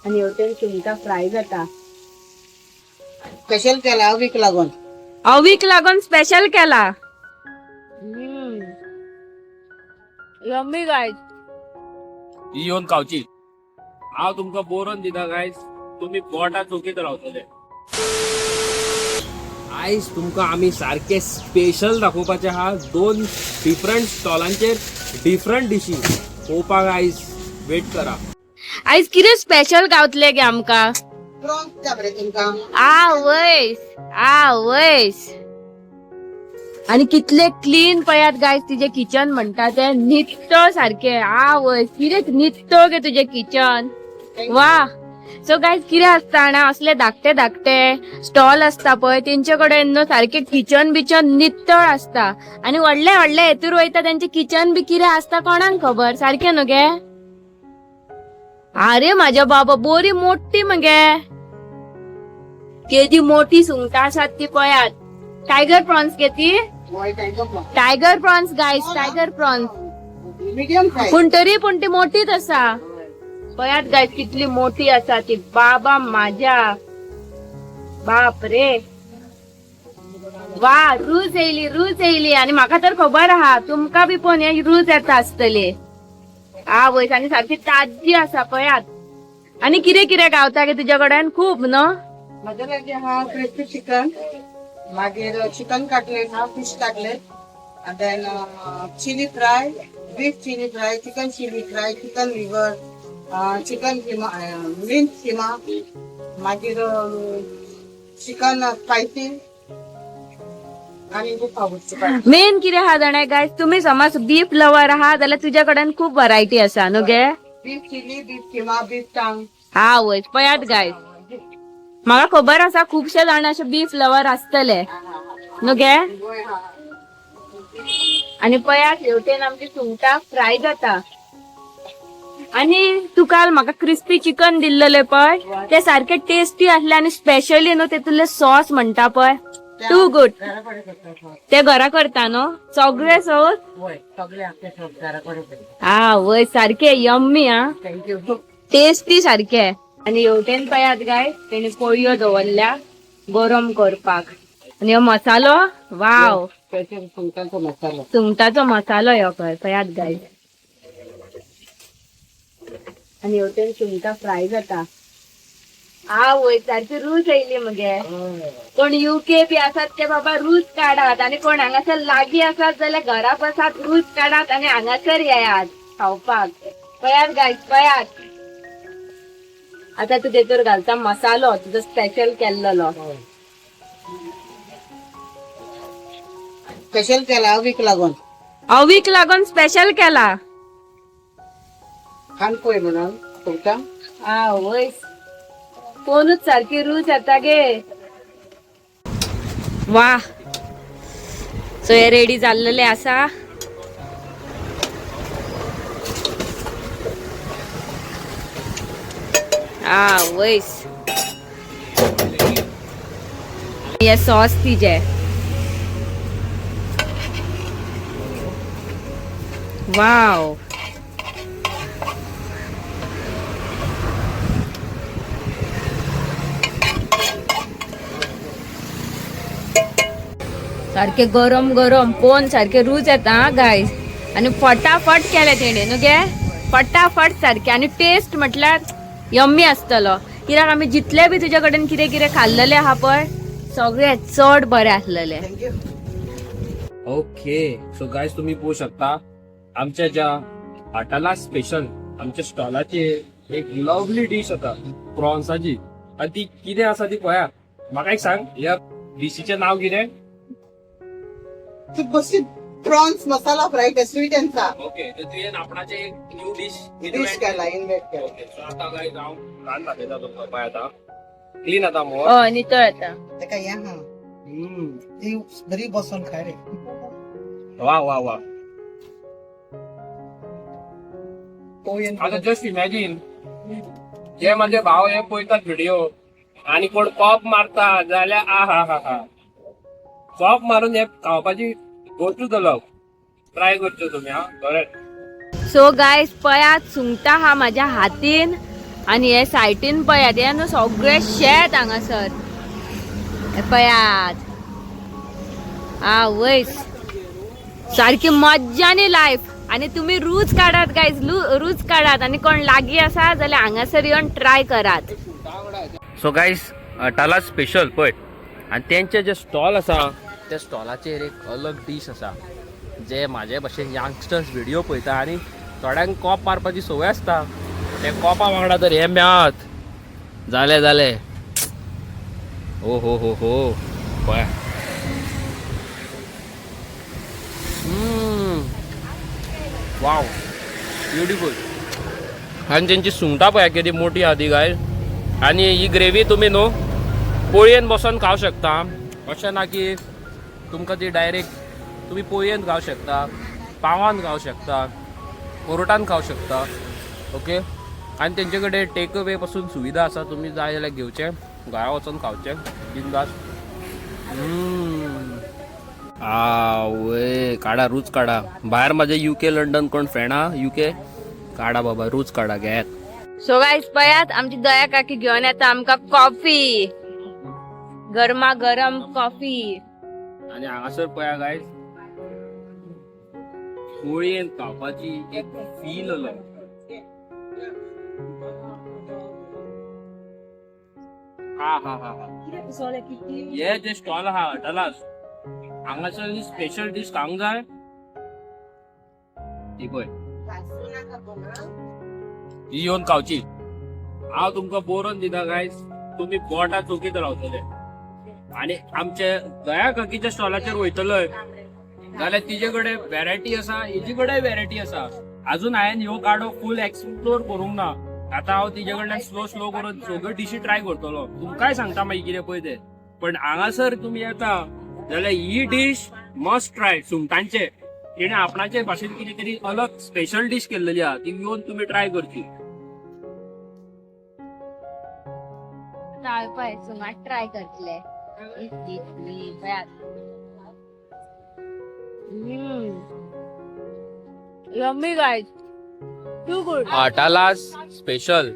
आणि होटेल सुंगटा फ्राय जाता. स्पेशल केला वीक लागून. अवीक लागून स्पेशल केला. Yummy guys. ही येऊन खावची. हांव तुमका बोरोन दिता गायस, तुम्ही पोटा चुकीत रावतले. आयज तुमका आम्ही सारखे स्पेशल दाखोवपाचे आहा. 2 डिफरंट स्टॉलांचेर डिफरंट डिशी पळोवपाक आयज वेट करा. आयज कितें स्पेशल गावतले गे आमका. प्रॉन्स द्या बरे तुमका. आवयस. आणि कितले क्लीन पयात गायज तुझे किचन म्हणता ते. नित्तो सारखे. आवयस कितें नित्तो गे तुझे किचन. वा. सो गायज कितें आसता ना असले धाकटे धाकटे स्टॉल असता पळय तेंचे कडेन न्हू सारखे किचन बिचन नितळ असता. आणि व्हडले व्हडले हेतूर वयता तेंचे किचन बी कितें असता कोणाक खबर. सारखे न्हू गे. अरे माझ्या बाबा बोरी मोठी मगे. केदी मोठी सुंगटां आसात ती पळयात. टायगर प्रॉन्स गे ती. Tiger prawns guys. Tiger prawns. Medium size. पूण ती मोठीच असा. पळयात गायस कितली मोठी असा ती. बाबा माझ्या. बाप रे. वा रूच येयली आणि म्हाका तर खबर आहा तुमका बी पण हे रूच येता आसतले. आवयस आणि सारखी ताजी असा पळयात. आणि कितें गावता गे तुझ्या कडेन खूप न्हू. माझ्या लागीं हा क्रिस्पी चिकन, मागीर चिकन कटलेट हा, fish cutlet, and then chili fry, beef chili fry, chicken chili fry, chicken liver, chicken kima, mint kima, मागीर चिकन स्पायसी आणि खूप आवडते. मेन कितें आहा जाणां गायस तुम्ही समज बीफ लवर आहा जाल्यार तुझ्या कडेन खूप व्हरायटी असा न्हू गे. Beef chilli, beef keema, beef टांग. हा वय पळयात गायस. म्हाका खबर आसा खूपशे जाण अशे बीफ लवर आसतले न्हू गे. आणि पळयात हेवटेन आमची सुंगटां फ्राय जाता. आणि तू काल म्हाका क्रिस्पी चिकन दिल्लेले पळय ते सारखे टेस्टी असले आणि स्पेशली न्हू तेतुले सॉस म्हणटा पळय टू गुड. ते घरा करता न्हू सगळे सॉस. हा वय सारखे यम्मी. हा थँक्यू. टेस्टी सारखे. आणि हेवटेन पळयात गाय तेणी पोळयो दवरल्या गरम करपाक. आणि हो मसालो वाव. स्पेशल सुंगटांचो मसालो. सुंगटाचो मसालो ह्यो पळयात गाय. आणि हेवटेन सुंगटां फ्राय जाता. वय सारखी रूच येयली मगे. कोण युके बी आसात ते बाबा रूच काढात आणि कोण हांगासर लागीं आसात जाल्यार घरा बसात रूच काढात आणि हांगासर येयात खावपाक. पळयात गायस पळयात. आता तू तेतूर घालता मसालो तुजो स्पेशल केल्लो. स्पेशल केला वीक लागून. अवीक लागून स्पेशल केला. खान पोय म्हणून तुमका. वय कोणूच सारखी रूच येता गे. वा. सो हे रेडी जाल्लेले आसा. वयस हे सॉस तिजे. वाव. सारखे गरम गरम पोन सारखे रूच येता गायस. आणि फटाफट केले तेणे न्हू गे. फटाफट सारखे. आणि टेस्ट म्हटल्यार यम्मी आसतलो. कित्याक आमी जितले बी तुझ्या कडेन कितें कितें खाल्लेले आहा पळय सगळे चड बरे आसलेले. ओके सो गायस तुम्ही पळोवू शकता आमच्या ज्या हॉटेला स्पेशल आमच्या स्टॉलाची एक लवली डिश आसा प्रॉन्साची. आणि ती कितें आसा ती पळया. म्हाका एक सांग ह्या डिशीचें नाव कितें. बसी प्रॉन्स मसाला फ्राय ते स्वीट अँड सार. ओके तर तुवें आपणाचे एक न्यू डिश डिश केला इन्व्हेंट केला. ओके सो आता गायस हांव रान दाखयता तुमकां पळय आतां क्लीन आता मोर. हय नितळ येता. तेका या हा ती बरी बसून खाय रे. वा वा वा. पोयन आता जस्ट इमॅजिन जे माझे भाव हे पळयतात व्हिडिओ आणि कोण पॉप मारता जाल्यार हा हा हा पॉप मारून हे खावपाची गोष्ट जालो. ट्राय करच्यो तुम्ही. हा बरें. सो गायस पळयात सुंगटां हा माझ्या हातीन. आणि हे सायटीन पयात हे न्हू सगळे शेत हांगासर हे पयात वयस सारखी मज्जानी लायफ आणि तुम्ही रूच काढात गायज रूच काढात आणि कोण लागीं आसा जाल्यार हांगासर येवन ट्राय करात. सो गाईज अटाला स्पेशल पळय आणि त्यांचे जे स्टॉल आसा त्या स्टॉलाचेर एक अलग डीश आसा जे म्हाजे भशेन यंगस्टर्स व्हिडिओ पळयता आणि थोड्यांक कॉप मारपाची संवय आसता ते कॉपा वांगडा तर हे मेळत जाले हो हो हो हो पळय वाव ब्युटिफूल आणि त्यांची सुंगटां पळय किती मोठी आहा ती गाय आणि ही ग्रेव्ही तुम्ही न्हू पोळयेन बसून खावं शकता अशें ना की तुमकां ती डायरेक्ट तुम्ही पोळयेन खावं शकता पावान खावं शकता पोरोटान खावं शकता ओके आणि तेंचे कडेन टेक अवे पासून सुविधा आसा तुम्ही जाय जाल्यार घेवचें घरा वचून खावचें बिंदास आवय काडा रूच काडा भायर माझे UK लंडन कोण फ्रेंड हा UK काडा बाबा रूच काडा घेत. सो गाईज पयात आमची दया काकी घेऊन येता आमका कॉफी गरमा गरम कॉफी आणि हांगासर पळया गायज पोळयेन खावपाची एक फील आलो हे जे स्टॉल आहा हॉटेलास हांगासर स्पेशल डिश खावंक जाय ती पळय ही येवन खावची हांव तुमकां बरोवन दिता गायज तुम्ही बोटा चौकीत रावतले आणि आमचे दया काकीच्या स्टॉलाचेर वयतले जाल्यार तिचे कडेन व्हेरायटी आसा हेजी कडेन व्हेरायटी आसा अजून हांवें ह्यो गाडो फूल एक्सप्लोर करूंक ना आता हांव तिचे कडल्यान स्लो करून सगळ्यो डिशी ट्राय करतलो तुमकांय सांगता मागीर कितें पळय ते पण हांगासर तुमी येता जाल्यार ही डिश मस्ट ट्राय सुंगटांचे तिणे आपणाचे भाशेन कितें तरी अलग स्पेशल डिश केल्लेली आहा ती येवन तुमी ट्राय करची. ट्राय करतले यम्मी गाईज टू गुड. हॉटेलास स्पेशल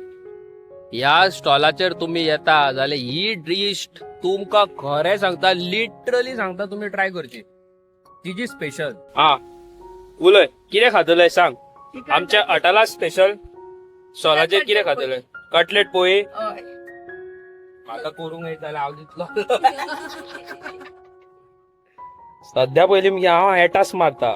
ह्या स्टॉलाचेर तुम्ही येता जाल्यार ही डिश तुमकां खरें सांगता लिटरली सांगता तुम्ही ट्राय करची तिजी स्पेशल. उलय कितें खातले सांग आमच्या हॉटेला स्पेशल स्टॉलाचेर कितें खातले कटलेट पोळी आता करूंक येत जाल्यार हांव दितलो सध्या पयलीं मगे हांव एटास मारता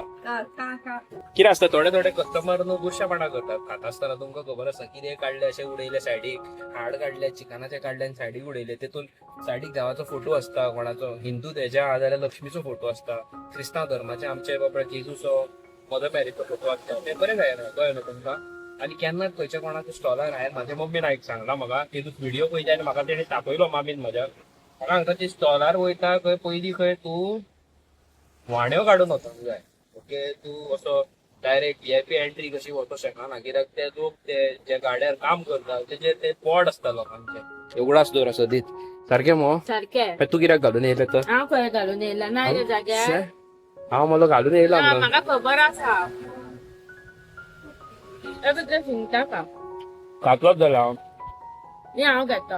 कितें आसता थोडे कस्टमर न्हू गुश्यापणा करतात खाता आसतना तुमकां खबर आसा कितें काडले अशें उडयले सायडीक हाड काडले चिकनाचे काडले आनी सायडीक उडयले तेतून सायडीक देवाचो फोटो आसता कोणाचो हिंदू तेजे आहा जाल्यार लक्ष्मीचो फोटो आसता क्रिस्तांव धर्माचे आमचे बाबा जेजूचो मदर मॅरीचो फोटो आसता ते बरें जायना कळ्ळें न्हू तुमकां आनी केन्नाच खंयच्या कोणाच्या स्टॉलार हांवें म्हाज्या मम्मीन एक सांगला म्हाका तेतून व्हिडिओ पळयता आनी म्हाका तेणें तापयलो मामीन म्हाज्या म्हाका सांगता ती स्टॉलार वयता खंय पयलीं खंय तूं वाण्यो काडून वचूंक जाय ओके तूं असो डायरेक्ट VIP एंट्री कशी वचूंक शकना कित्याक ते लोक ते जे गाड्यार काम करता तेजे ते पॉड आसता लोकांचे एवढाच दर असो दीत सारकें मो सारखे तू कित्याक घालून येयले तर हांव खंय घालून येयला ना ह्या जाग्यार हांव मला घालून येयला म्हाका खबर आसा ते सुंगटां खा खातलोच जाल्यार हांव हे हांव घेता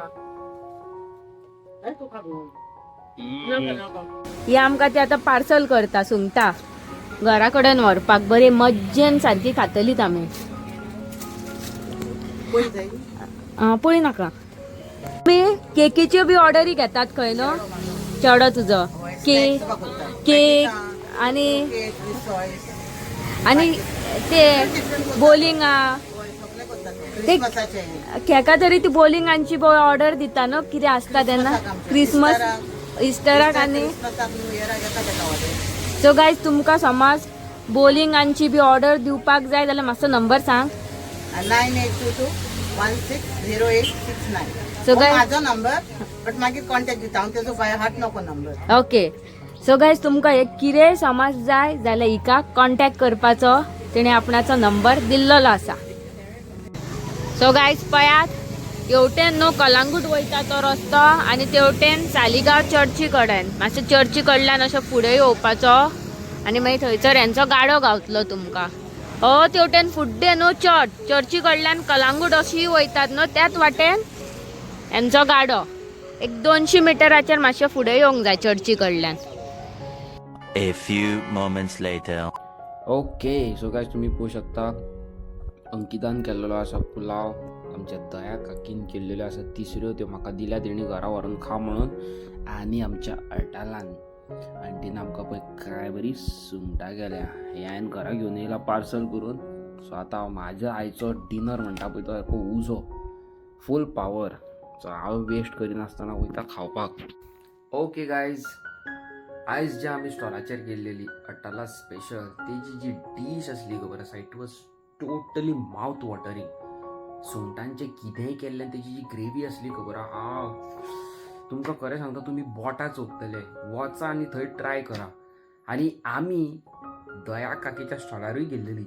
हे आमकां ते आतां पार्सल करता सुंगटां घरा कडेन व्हरपाक बरे मज्जेन सारकी खातलीत आमी पळय नाका मी केकीच्यो बी ऑर्डरी घेतात खंय न्हू चेडो तुजो केक आनी ते बोलिंगा ते केका तरी ती बोलिंगांची ऑर्डर दिता न्हू कितें आसता तेन्ना क्रिसमस इस्टराक आनी सो गायज तुमकां समज बोलिंगांची बी ऑर्डर दिवपाक जाय जाल्यार मातसो नंबर सांग 9822160869 सो माझो नंबर बट मागीर कॉन्टॅक्ट दिता हांव तेजो बाय हार्ट नको नंबर ओके सो गायज तुमकां एक कितें समज जाय जाल्यार हिका कॉन्टॅक्ट करपाचो तिणे आपणाचो नंबर दिल्लोलो आसा. सो गायज पळयात हेवटेन न्हू कलांगूट वयता तो रस्तो आनी तेवटेन सालिगांव चर्ची कडेन मातशें चर्ची कडल्यान अशें फुडें येवपाचो आनी मागीर थंयसर हेंचो गाडो गावतलो तुमकां तेवटेन फुड्डे न्हू चर्ची कडल्यान कलांगूट अशी वयतात न्हू त्याच वाटेन यांचो गाडो एक 200 मिटराचेर मातशे फुडें येवंक जाय चर्ची कडल्यान. A few moments later. Okay so guys तुम्ही पळोवंक शकता अंकितान केल्लो आसा पुलाव, आमच्या दया काकीन केल्लेल्यो आसा तिसऱ्यो, त्यो म्हाका दिल्या तेणी घरा व्हरून खा म्हणून. आनी आमच्या अटालान आंटीन आमकां पळय काय बरी सुंगटां केल्या, हे हांवें घरा घेवन येयला पार्सल करून. सो आतां म्हाजो आयचो डिनर म्हणटा पळय तो सारको उजो फूल पावर. सो हांव वेस्ट करिनासतना वयता खावपाक. ओके गायज, आयज जे आमी स्टॉलाचेर गेल्लेली अट्टाला स्पेशल तेजी जी डीश असली खबर आसा, it was totally mouth watering. सुंगटांचे कितेंय केल्लें तेजी जी ग्रेवी असली खबर आहा, तुमकां खरें सांगता तुमी बोटां चोपतले. वचा आनी थंय ट्राय करा. आनी आमी दया काकीच्या स्टॉलारूय गेल्लेली,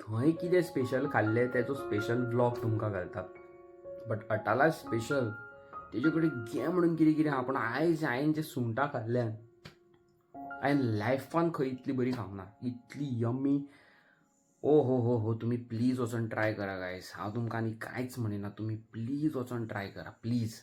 थंय कितें स्पेशल खाल्लें तेजो स्पेशल व्लॉग तुमकां घालता. बट अटाला स्पेशल तेजे कडेन घे म्हणून कितें कितें आहा, पूण आयज हांवें जे सुंगटां खाल्ल्यान हांवें लायफान खंय इतली बरी खावंक ना, इतली यम्मी. ओ हो तुम्ही प्लीज वचून ट्राय करा गायज. हांव तुमकां आनी कांयच म्हणिना, तुम्ही प्लीज वचून ट्राय करा प्लीज.